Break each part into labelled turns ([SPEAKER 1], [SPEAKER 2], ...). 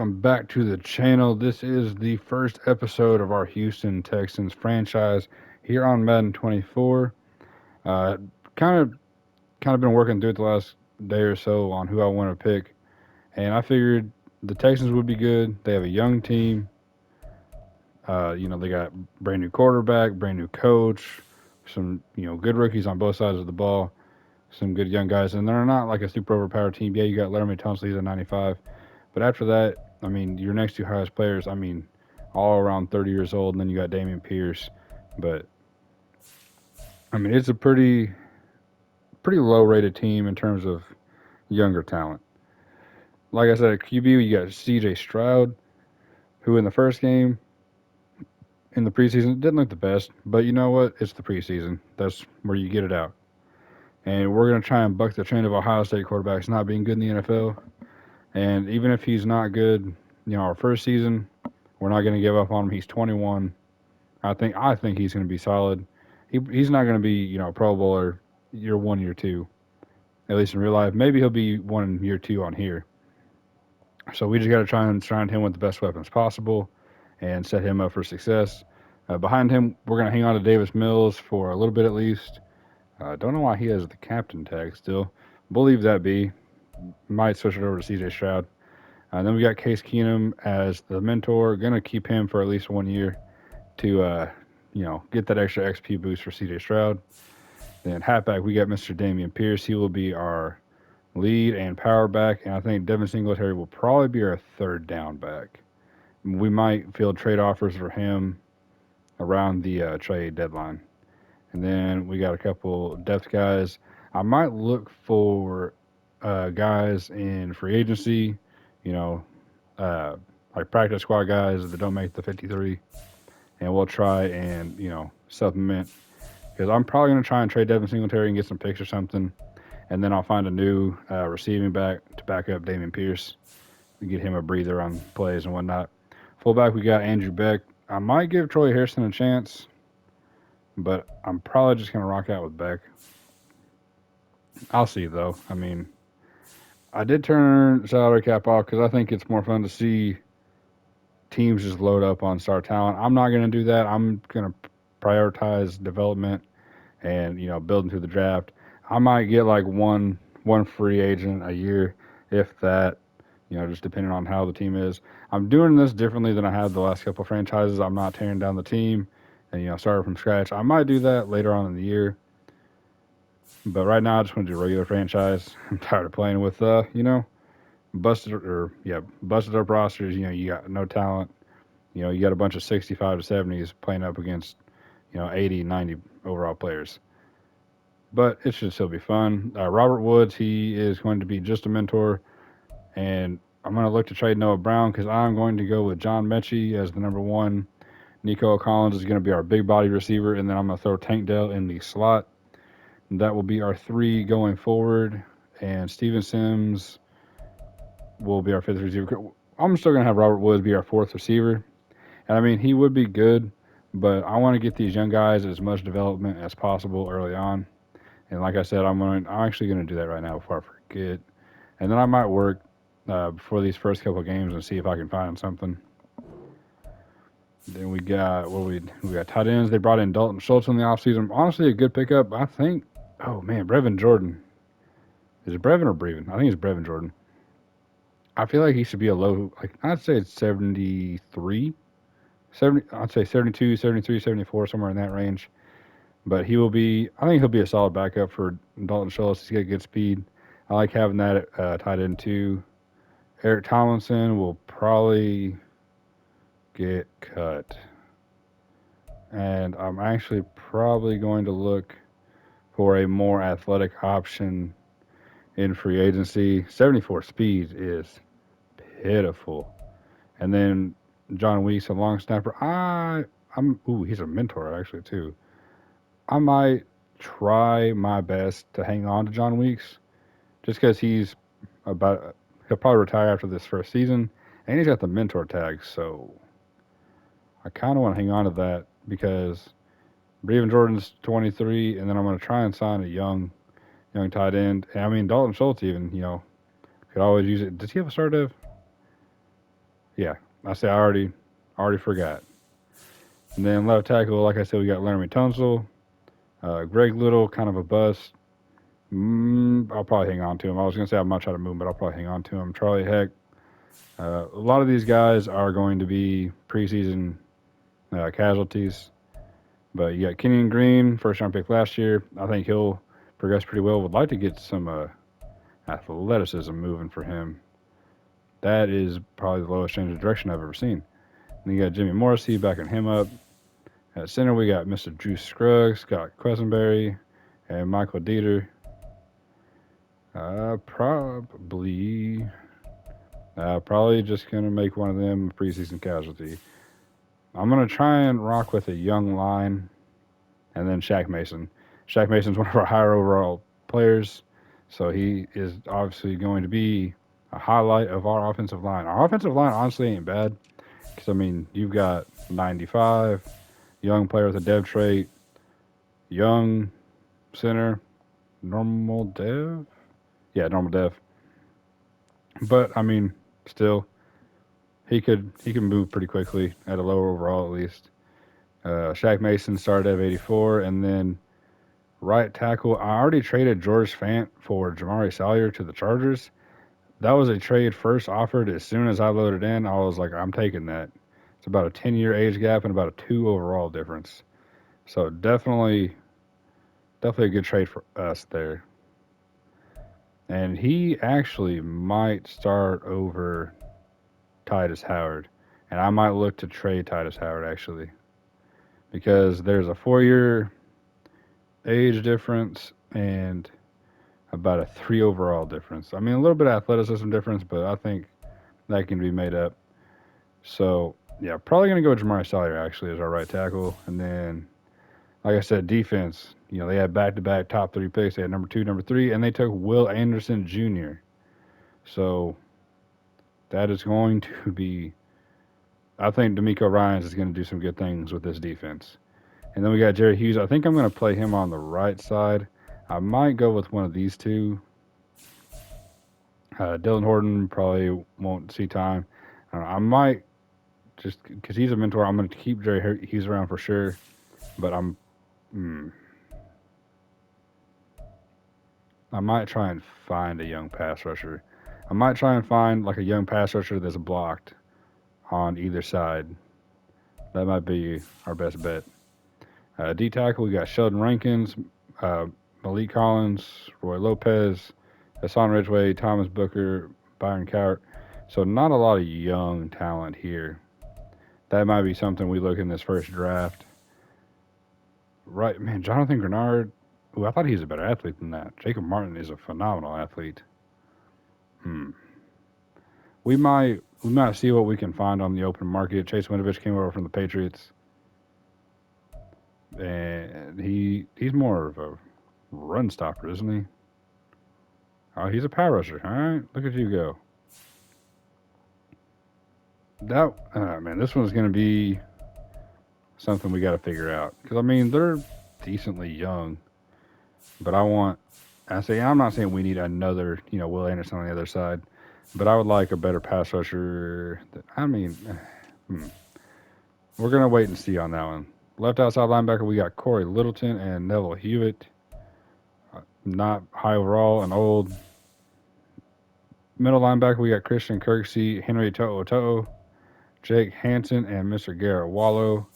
[SPEAKER 1] Welcome back to the channel. This is the first episode of our Houston Texans franchise here on Madden 24. Uh, kind of, kind of been working through it the last day or so on who I want to pick, and I figured the Texans would be good. They have a young team. They got brand new quarterback, brand new coach, some good rookies on both sides of the ball, some good young guys, and they're not like a super overpowered team. Yeah, you got Laramie Tunsil, he's at 95. But after that, I mean, your next two highest players, I mean, all around 30 years old, and then you got Damian Pierce. But I mean, it's a pretty low rated team in terms of younger talent. Like I said, at QB, you got C.J. Stroud, who in the first game in the preseason didn't look the best, but you know what? It's the preseason. That's where you get it out. And we're going to try and buck the trend of Ohio State quarterbacks not being good in the NFL. And even if he's not good, our first season, we're not going to give up on him. He's 21. I think he's going to be solid. He's not going to be Pro Bowler year one, year two, at least in real life. Maybe he'll be one in year two on here. So we just got to try and surround him with the best weapons possible and set him up for success. Behind him, we're going to hang on to Davis Mills for a little bit at least. Don't know why he has the captain tag still. We'll leave that be. Might switch it over to C.J. Stroud. Then we got Case Keenum as the mentor. Going to keep him for at least 1 year to get that extra XP boost for CJ Stroud. Then halfback, we got Mr. Damian Pierce. He will be our lead and power back, and I think Devin Singletary will probably be our third down back. We might field trade offers for him around the trade deadline. And then we got a couple depth guys. I might look for guys in free agency, you know, uh, like practice squad guys that don't make the 53, and we'll try and supplement because I'm probably going to try and trade Devin Singletary and get some picks or something, and then I'll find a new receiving back to back up Damian Pierce and get him a breather on plays and whatnot. Fullback, we got Andrew Beck. I might give Troy Harrison a chance, but I'm probably just going to rock out with Beck. I'll see though. I mean, I did turn salary cap off because I think it's more fun to see teams just load up on star talent. I'm not going to do that. I'm going to prioritize development and building through the draft. I might get like one free agent a year, if that. Just depending on how the team is. I'm doing this differently than I have the last couple of franchises. I'm not tearing down the team and starting from scratch. I might do that later on in the year, but right now I just want to do a regular franchise. I'm tired of playing with busted up rosters. You got no talent. You got a bunch of 65 to 70s playing up against 80, 90 overall players. But it should still be fun. Robert Woods, he is going to be just a mentor, and I'm going to look to trade Noah Brown because I'm going to go with John Mechie as the number one. Nico Collins is going to be our big body receiver, and then I'm going to throw Tank Dell in the slot. And that will be our three going forward, and Steven Sims will be our fifth receiver. I'm still going to have Robert Woods be our fourth receiver. And I mean, he would be good, but I want to get these young guys as much development as possible early on. And like I said, I'm actually going to do that right now before I forget. And then I might work before these first couple of games and see if I can find something. Then we got tight ends. They brought in Dalton Schultz in the offseason. Honestly, a good pickup. I think. Oh man, Brevin Jordan. Is it Brevin or Breven? I think it's Brevin Jordan. I feel like he should be a low. Like I'd say it's 73, 70. I'd say 72, 73, 74, somewhere in that range. But he will be. I think he'll be a solid backup for Dalton Schultz. He's got good speed. I like having that tight end too. Eric Tomlinson will probably get cut, and I'm actually probably going to look for a more athletic option in free agency. 74 speed is pitiful. And then John Weeks, a long snapper. He's a mentor actually too. I might try my best to hang on to John Weeks just because he'll probably retire after this first season, and he's got the mentor tag, so I kind of want to hang on to that because Breven Jordan's 23, and then I'm going to try and sign a young tight end. And I mean Dalton Schultz even could always use it. Does he have a start of? Yeah, I already forgot. And then left tackle, like I said, we got Laramie Tunsil. Greg Little, kind of a bust. I'll probably hang on to him. I was going to say I might try to move him, but I'll probably hang on to him. Charlie Heck. A lot of these guys are going to be preseason casualties. But you got Kenyon Green, first round pick last year. I think he'll progress pretty well. Would like to get some athleticism moving for him. That is probably the lowest change of direction I've ever seen. And you got Jimmy Morrissey backing him up. At center, we got Mr. Drew Scruggs, Scott Quessenberry, and Michael Dieter. Probably just going to make one of them a preseason casualty. I'm going to try and rock with a young line and then Shaq Mason. Shaq Mason's one of our higher overall players, so he is obviously going to be a highlight of our offensive line. Our offensive line honestly ain't bad because, I mean, you've got 95, young player with a dev trait, young center, normal dev? Yeah, normal dev. But, I mean, still, he can move pretty quickly at a lower overall at least. Shaq Mason started at 84, and then right tackle. I already traded George Fant for Jamari Salyer to the Chargers. That was a trade first offered. As soon as I loaded in, I was like, I'm taking that. It's about a 10-year age gap and about a 2 overall difference. So definitely a good trade for us there. And he actually might start over Titus Howard. And I might look to trade Titus Howard actually. Because there's a 4-year age difference and about a 3 overall difference. I mean, a little bit of athleticism difference, but I think that can be made up. So, yeah, probably going to go with Jamari Salyer, actually, as our right tackle. And then, like I said, defense. They had back-to-back top 3 picks. They had number 2, number 3, and they took Will Anderson Jr. So, that is going to be... I think D'Amico Ryans is going to do some good things with this defense. And then we got Jerry Hughes. I think I'm going to play him on the right side. I might go with one of these two. Dylan Horton probably won't see time. I might just because he's a mentor. I'm going to keep Jerry Hughes around for sure. But I might try and find a young pass rusher. I might try and find like a young pass rusher that's blocked on either side. That might be our best bet. D tackle, we got Sheldon Rankins, Malik Collins, Roy Lopez, Hassan Ridgeway, Thomas Booker, Byron Cowart. So not a lot of young talent here. That might be something we look in this first draft. Right, man, Jonathan Grenard. Ooh, I thought he was a better athlete than that. Jacob Martin is a phenomenal athlete. We might see what we can find on the open market. Chase Winovich came over from the Patriots. And he's more of a run stopper, isn't he? Oh, he's a power rusher. All right, look at you go. Man, this one's going to be something we got to figure out. Because, I mean, they're decently young. But I'm not saying we need another, Will Anderson on the other side. But I would like a better pass rusher. We're going to wait and see on that one. Left outside linebacker, we got Corey Littleton and Neville Hewitt. Not high overall and old. Middle linebacker, we got Christian Kirksey, Henry To'o, Jake Hansen, and Mr. Garrett Wallow.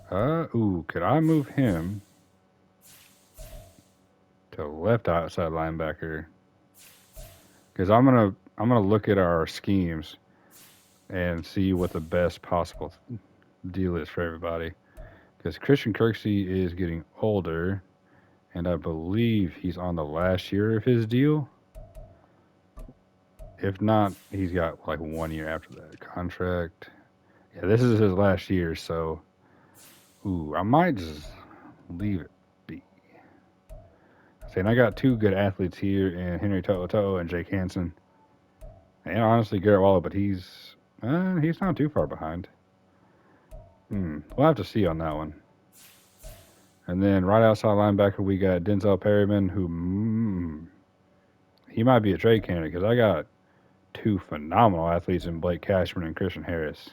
[SPEAKER 1] Could I move him to left outside linebacker? Because I'm gonna look at our schemes and see what the best possible deal is for everybody. Because Christian Kirksey is getting older, and I believe he's on the last year of his deal. If not, he's got like 1 year after that contract. Yeah, this is his last year, so I might just leave it be. And I got 2 good athletes here in Henry To'o and Jake Hansen. And honestly, Garrett Waller, but he's not too far behind. We'll have to see on that one. And then right outside linebacker, we got Denzel Perryman, who he might be a trade candidate because I got two phenomenal athletes in Blake Cashman and Christian Harris.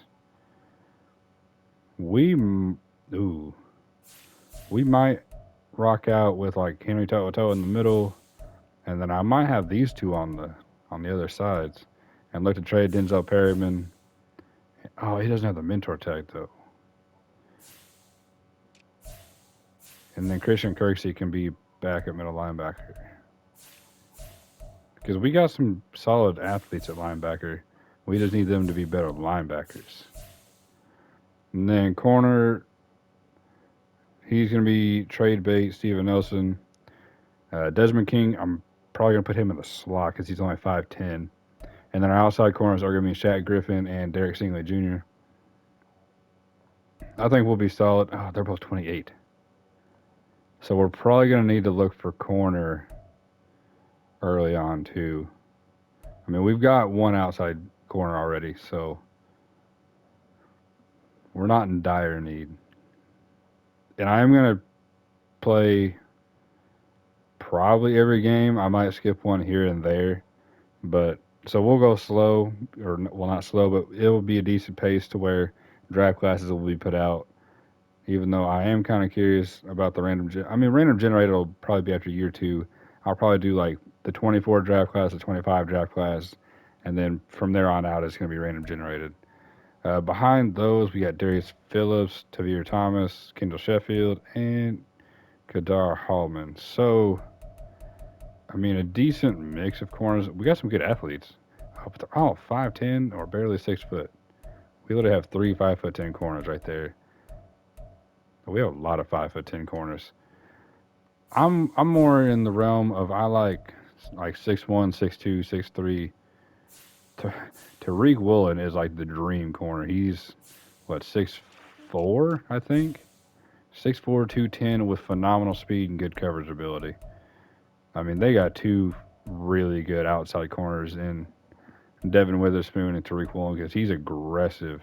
[SPEAKER 1] We, ooh, we might rock out with like Henry To'oTo'o in the middle, and then I might have these two on the other sides, and look to trade Denzel Perryman. Oh, he doesn't have the mentor tag though. And then Christian Kirksey can be back at middle linebacker because we got some solid athletes at linebacker. We just need them to be better linebackers. And then corner, he's going to be trade bait, Steven Nelson. Desmond King, I'm probably going to put him in the slot because he's only 5'10". And then our outside corners are going to be Shaq Griffin and Derek Stingley Jr. I think we'll be solid. Oh, they're both 28. So we're probably going to need to look for corner early on, too. I mean, we've got one outside corner already, so we're not in dire need. And I am going to play probably every game. I might skip one here and there, but so we'll go slow, or well, not slow, but it will be a decent pace to where draft classes will be put out. Even though I am kind of curious about the random generator will probably be after year 2. I'll probably do like the 24 draft class, the 25 draft class, and then from there on out, it's going to be random generated. Behind those, we got Darius Phillips, Tavir Thomas, Kendall Sheffield, and Kadar Hallman. So, I mean, a decent mix of corners. We got some good athletes. But they're all 5'10" or barely 6 foot. We literally have 3 5'10" corners right there. We have a lot of 5'10" corners. I'm more in the realm of I like 6'1", 6'2", 6'3". Tariq Woolen is like the dream corner. He's what 6'4", I think. 6'4", 210 with phenomenal speed and good coverage ability. I mean, they got two really good outside corners in Devin Witherspoon and Tariq Woolen because he's aggressive.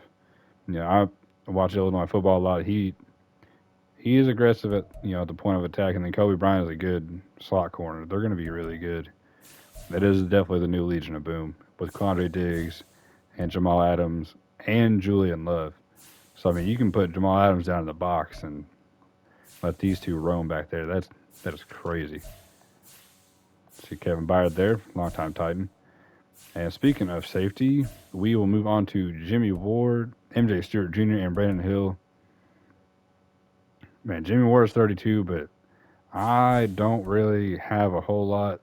[SPEAKER 1] I watch Illinois football a lot. He is aggressive at at the point of attack, and then Kobe Bryant is a good slot corner. They're going to be really good. That is definitely the new Legion of Boom with Quandre Diggs and Jamal Adams and Julian Love. So I mean, you can put Jamal Adams down in the box and let these two roam back there. That is crazy. See Kevin Byard there, longtime Titan. And speaking of safety, we will move on to Jimmy Ward, MJ Stewart Jr., and Brandon Hill. Man, Jimmy Ward is 32, but I don't really have a whole lot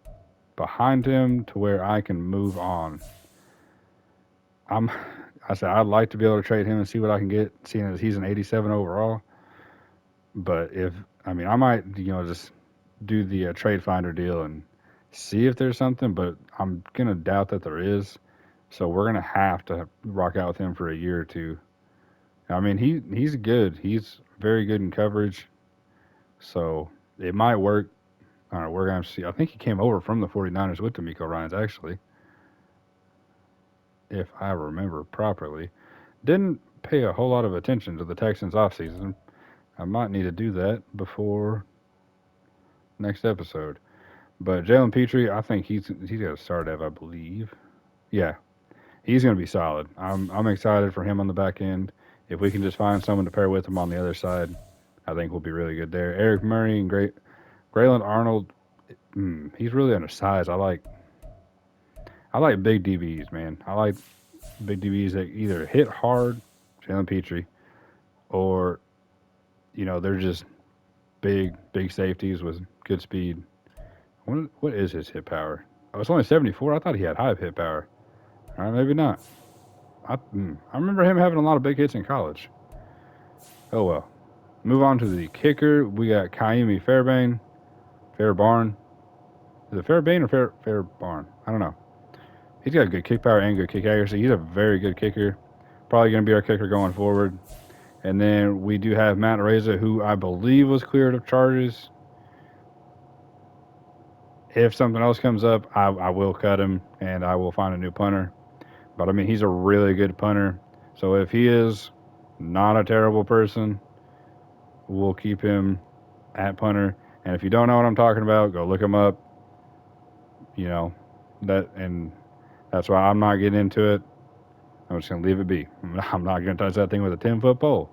[SPEAKER 1] behind him to where I can move on. I said I'd like to be able to trade him and see what I can get, seeing as he's an 87 overall. But I might just do the trade finder deal and see if there's something, but I'm gonna doubt that there is. So we're gonna have to rock out with him for a year or two. I mean, he's good. He's very good in coverage. So it might work. All right, we're going to see. I think he came over from the 49ers with D'Amico Ryans, actually, if I remember properly. Didn't pay a whole lot of attention to the Texans offseason. I might need to do that before next episode. But Jalen Petrie, I think he's got to start I believe. Yeah, he's going to be solid. I'm excited for him on the back end. If we can just find someone to pair with him on the other side, I think we'll be really good there. Eric Murray and Grayland Arnold, he's really undersized. I like big DBs, man. I like big DBs that either hit hard, Jalen Petrie, or they're just big safeties with good speed. What is his hit power? Oh, it's only 74. I thought he had high hit power. All right, maybe not. I remember him having a lot of big hits in college. Oh well. Move on to the kicker. We got Kaimi Fairbairn. Is it Fairbairn or Fairbairn? I don't know. He's got good kick power and good kick accuracy. He's a very good kicker. Probably going to be our kicker going forward. And then we do have Matt Reza, who I believe was cleared of charges. If something else comes up, I will cut him and I will find a new punter. But I mean, he's a really good punter. So if he is not a terrible person, we'll keep him at punter. And if you don't know what I'm talking about, go look him up. And That's why I'm not getting into it. I'm just going to leave it be. I'm not going to touch that thing with a 10-foot pole.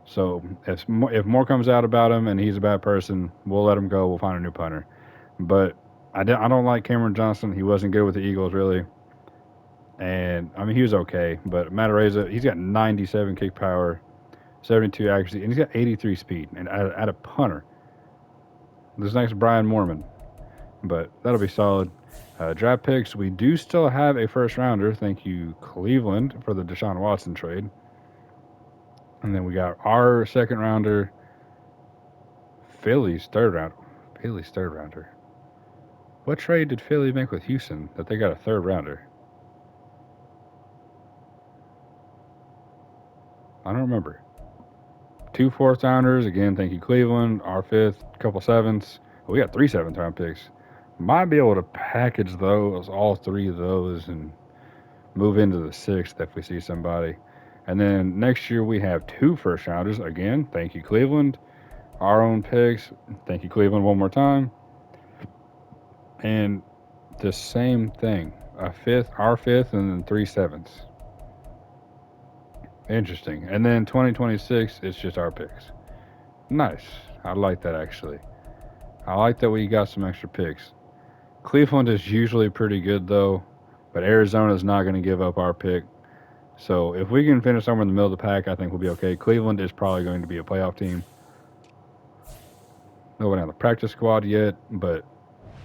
[SPEAKER 1] So if more comes out about him and he's a bad person, we'll let him go. We'll find a new punter. But I don't like Cameron Johnson. He wasn't good with the Eagles, really. And, I mean, he was okay. But Matt Araiza, he's got 97 kick power, 72 accuracy, and he's got 83 speed. And at a punter, this next Brian Mormon. But that'll be solid. Draft picks, we do still have a first rounder. Thank you, Cleveland, for the Deshaun Watson trade. And then we got our second rounder, Philly's third rounder. Philly's third rounder. What trade did Philly make with Houston that they got a third rounder? I don't remember. Two fourth rounders. Again, thank you, Cleveland. Our fifth, couple sevenths. We got 3 seventh round picks. Might be able to package those, all 3 of those, and move into the sixth if we see somebody. And then next year we have 2 first rounders. Again, thank you, Cleveland. Our own picks. Thank you, Cleveland, one more time. And the same thing. Our fifth, and then 3 sevenths. Interesting. And then 2026, it's just our picks. Nice. I like that actually. I like that we got some extra picks. Cleveland is usually pretty good though, but Arizona is not going to give up our pick. So if we can finish somewhere in the middle of the pack, I think we'll be okay. Cleveland is probably going to be a playoff team. Nobody on the practice squad yet, but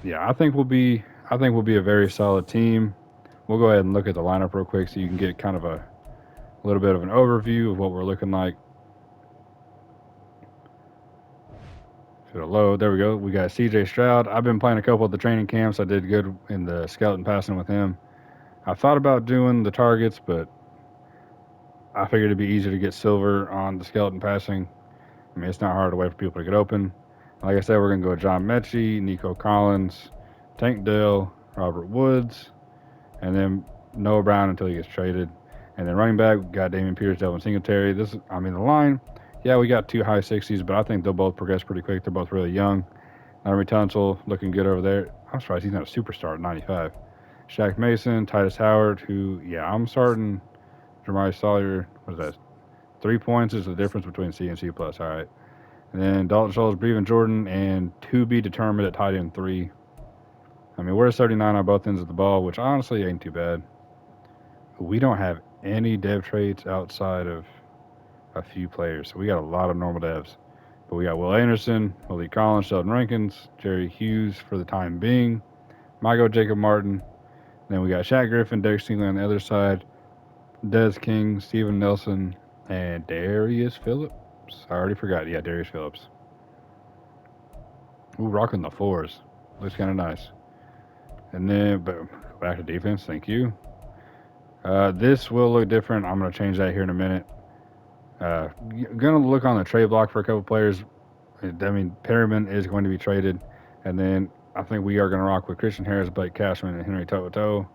[SPEAKER 1] yeah, I think we'll be a very solid team. We'll go ahead and look at the lineup real quick so you can get kind of a little bit of an overview of what we're looking like. Should have load. There we go. We got CJ Stroud. I've been playing a couple of the training camps. I did good in the scouting passing with him. I thought about doing the targets, but I figured it'd be easier to get silver on the skeleton passing. I mean, it's not hard to wait for people to get open. Like I said, we're going to go John Mechie, Nico Collins, Tank Dell, Robert Woods, and then Noah Brown until he gets traded. And then running back, we got Damian Pierce, Devin Singletary. The line, yeah, we got 2 high 60s, but I think they'll both progress pretty quick. They're both really young. Larry Tunsil looking good over there. I'm surprised he's not a superstar at 95. Shaq Mason, Titus Howard, who, yeah, I'm starting Jeremiah Sawyer. What is that? 3 points is the difference between C and C+. All right. And then Dalton Schultz, Breven Jordan, and to be determined at tight end 3. I mean, we're at 39 on both ends of the ball, which honestly ain't too bad. We don't have any dev traits outside of a few players. So we got a lot of normal devs. But we got Will Anderson, Malik Collins, Sheldon Rankins, Jerry Hughes for the time being, Michael Jacob Martin. Then we got Shaq Griffin, Derek Stingley on the other side, Des King, Steven Nelson, and Darius Phillips. I already forgot. Yeah, Darius Phillips. Ooh, rocking the 4s. Looks kind of nice. And then, but back to defense. Thank you. This will look different. I'm going to change that here in a minute. Going to look on the trade block for a couple players. I mean, Perryman is going to be traded. And then I think we are going to rock with Christian Harris, Blake Cashman, and Henry To'oTo'o.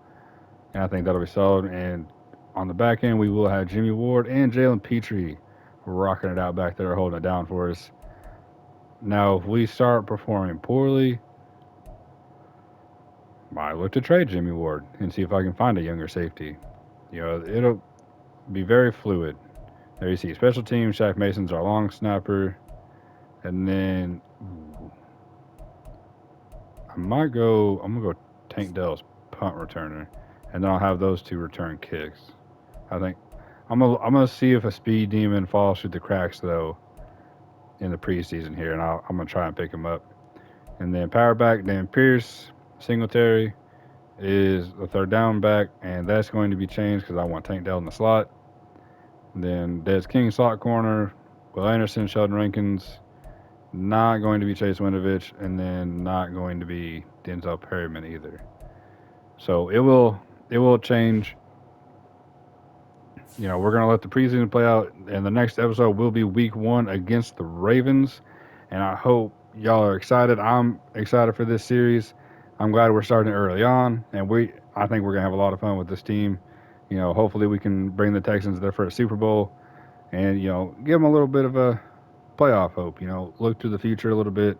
[SPEAKER 1] And I think that'll be solid. And on the back end, we will have Jimmy Ward and Jalen Petrie rocking it out back there, holding it down for us. Now, if we start performing poorly, I look to trade Jimmy Ward and see if I can find a younger safety. You know, it'll be very fluid. There you see special teams. Shaq Mason's our long snapper. And then I'm going to go Tank Dell's punt returner. And then I'll have those 2 return kicks. I think I'm gonna see if a speed demon falls through the cracks though in the preseason here, and I'm gonna try and pick him up. And then power back, Dan Pierce, Singletary is the third down back, and that's going to be changed because I want Tank Dell in the slot. And then Des King slot corner, Will Anderson, Sheldon Rankins, not going to be Chase Winovich, and then not going to be Denzel Perryman either. So it will change. You know, we're going to let the preseason play out, and the next episode will be week 1 against the Ravens. And I hope y'all are excited. I'm excited for this series. I'm glad we're starting early on, and I think we're going to have a lot of fun with this team. You know, hopefully we can bring the Texans their first Super Bowl and, you know, give them a little bit of a playoff hope. You know, look to the future a little bit,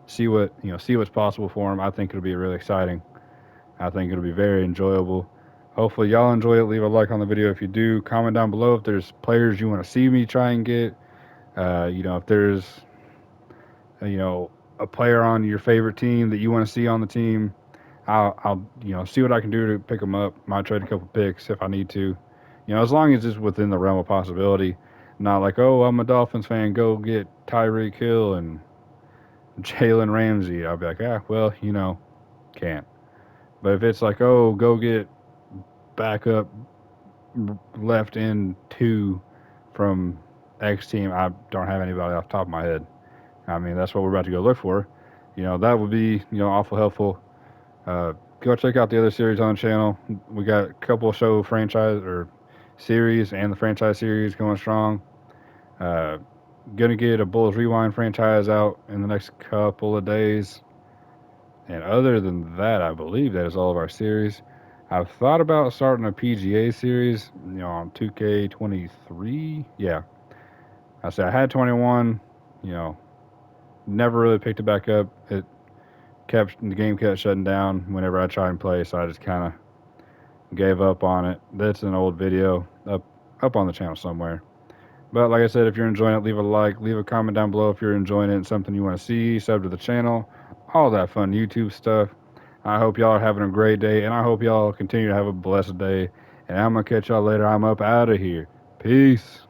[SPEAKER 1] see what's possible for them. I think it'll be really exciting. I think it'll be very enjoyable. Hopefully, y'all enjoy it. Leave a like on the video if you do. Comment down below if there's players you want to see me try and get. If there's, you know, a player on your favorite team that you want to see on the team, I'll see what I can do to pick them up. Might trade a couple picks if I need to. As long as it's within the realm of possibility. Not like, oh, I'm a Dolphins fan, go get Tyreek Hill and Jalen Ramsey. I'll be like, well, can't. But if it's like, oh, go get backup left end two from X team, I don't have anybody off the top of my head. I mean, that's what we're about to go look for. That would be, awful helpful. Go check out the other series on the channel. We got a couple of show franchise or series and the franchise series going strong. Uh, gonna get a Bulls Rewind franchise out in the next couple of days. And other than that, I believe that is all of our series. I've thought about starting a PGA series, on 2K23. Yeah. I said I had 21, you know, never really picked it back up. The game kept shutting down whenever I tried and play, so I just kind of gave up on it. That's an old video up on the channel somewhere. But like I said, if you're enjoying it, leave a like, leave a comment down below if you're enjoying it and something you want to see, sub to the channel, all that fun YouTube stuff. I hope y'all are having a great day, and I hope y'all continue to have a blessed day. And I'm going to catch y'all later. I'm up out of here. Peace.